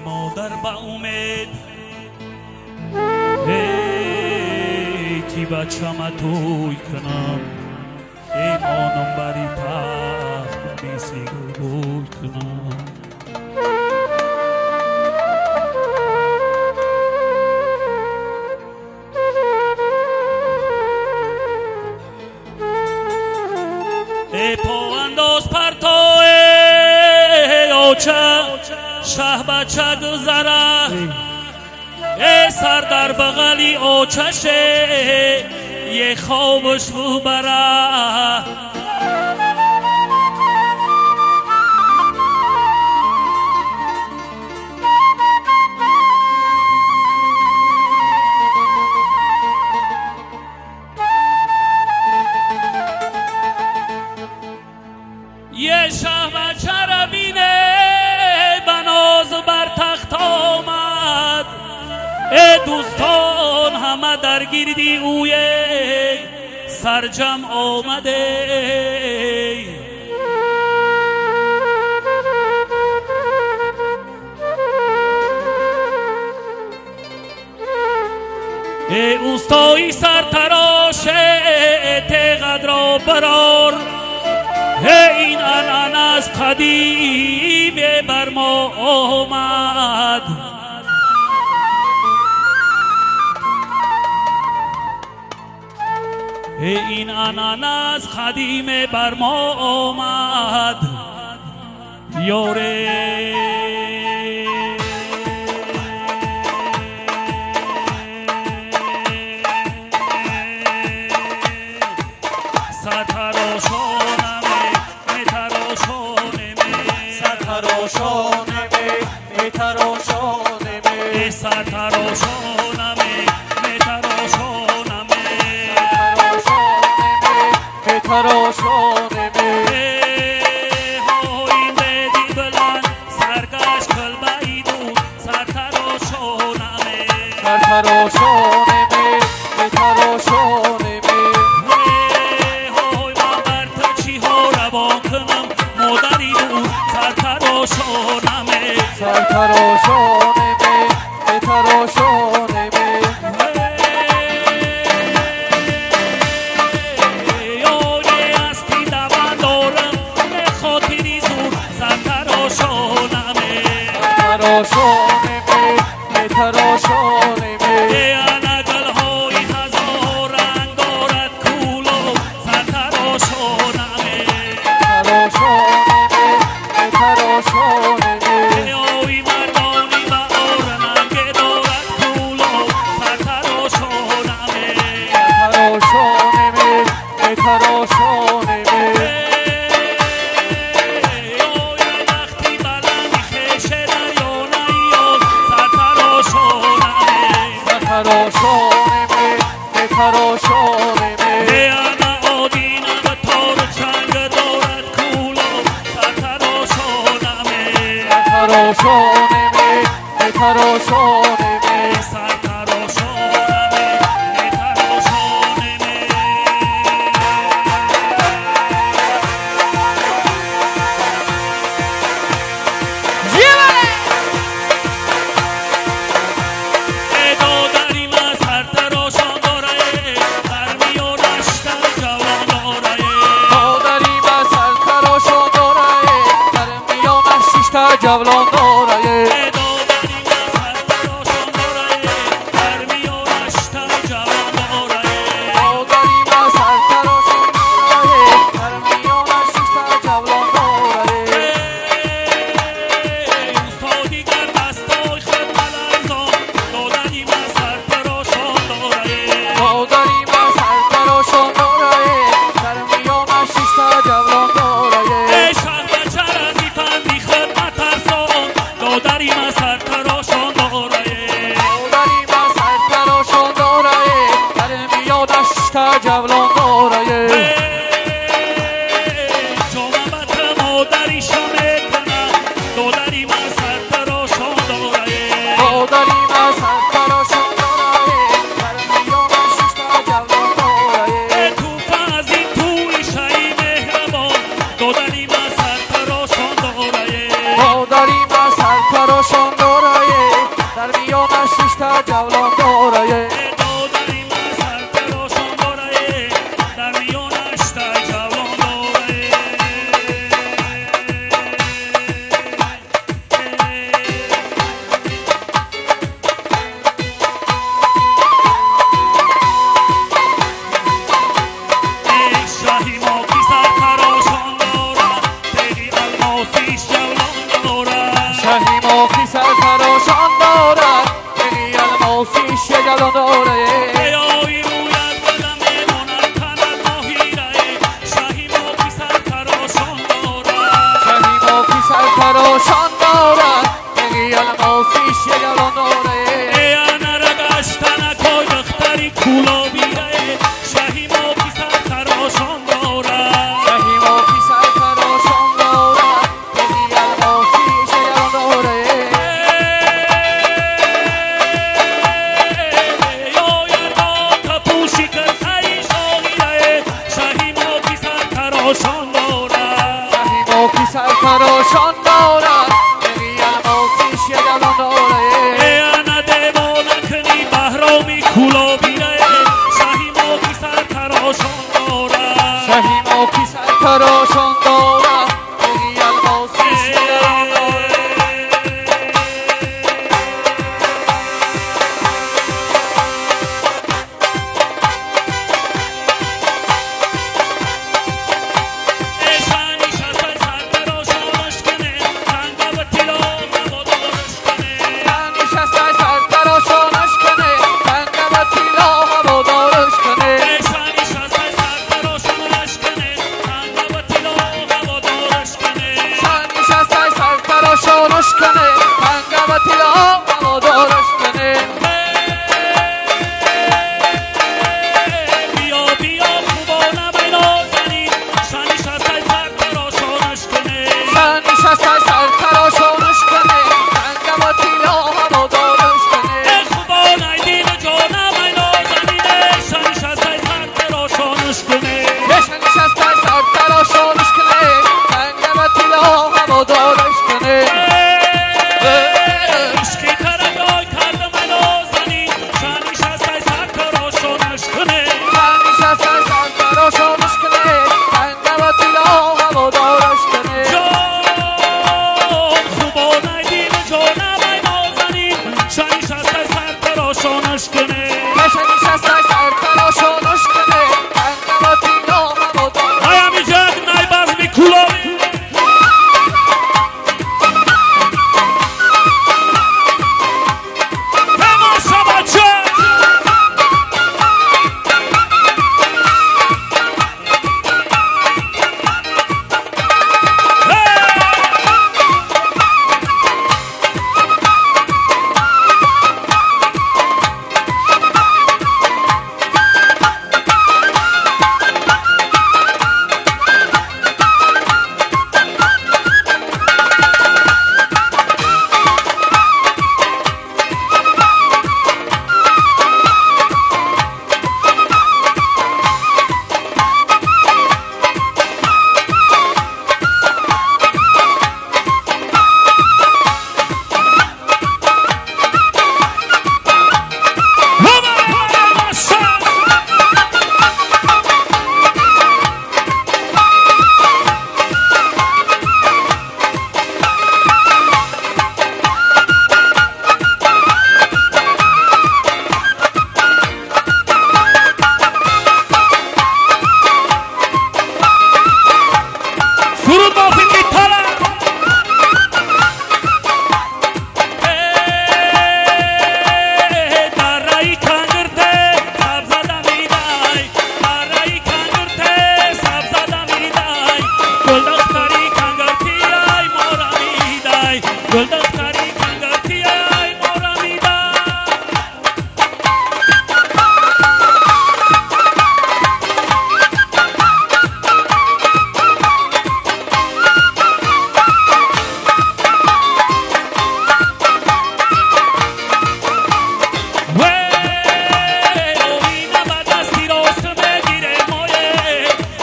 مادر با امید ای کی بچم توی کنم ایمانم بری تخت بیسی گوی کنم ای پا انداز پرتو ای اوچه شه بچه گذره ای سر در بغلی اوچشه یه خوابش ببره یه شه بچه را بینه بناز بر تخت آمد ای دوستان همه در گیردی اوی سرجم آمده ای اوستایی سر تراشه تیغد را برار این انان از قدیم بر ما آمد این انان از قدیم بر ما آمد یاره سرتراشان دارد سهیم کی سرتراشان دارد بگی الماسیش یه دلان داره انا دیوان کنی بهرامی کولا بیره سهیم کی سرتراشان دارد سهیم کی سرتراشان دارد بگی الماسیش یه دلان داره شانش کنه تنگه و تیلا هوادارش کنه بیا بیا خوبانه بینا زنی شنیش هستی سرتراشانش کنه شنیش هستی سرتراشانش کنه تنگه و تیلا هوادارش کنه خوبانه دین جانه بینا زنی شنیش هستی سرتراشانش کنه شنیش هستی سرتراشانش کنه تنگه و تیلا هوادارش کنه عشقی ترگای کرده منو زنی شنیش هستی سرتراشانش کنه شنیش هستی سرتراشانش کنه تنگه و تیلا هوادارش کنه جان خوبانه دین جانه بینا زنی شنیش هستی سرتراشانش کنه شنیش هستی سرتراشانش کنه تنگه و تیلا هوادارش همی جگ نای بزمی کلامی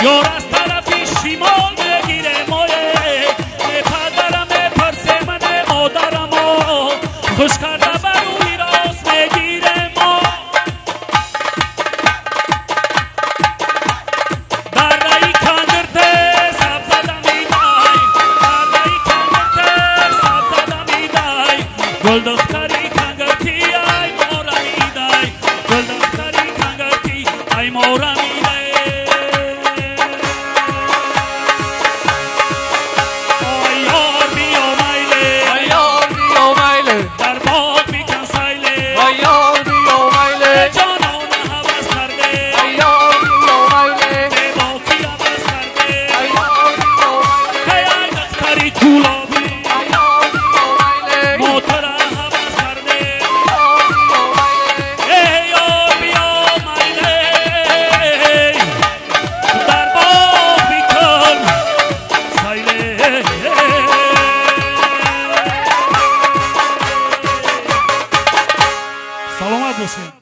یار از طرفی شیمال بگیره مایه پدرم پرسه من مادرم خوش کرده بروی راست بگیره ما در رای کندرته سب زده میدای در رای کندرته سب زده میدای گل دختری کنگرتی ای مورا میدای گل دختری کنگرتی ای مورا میدای سلامت باشین.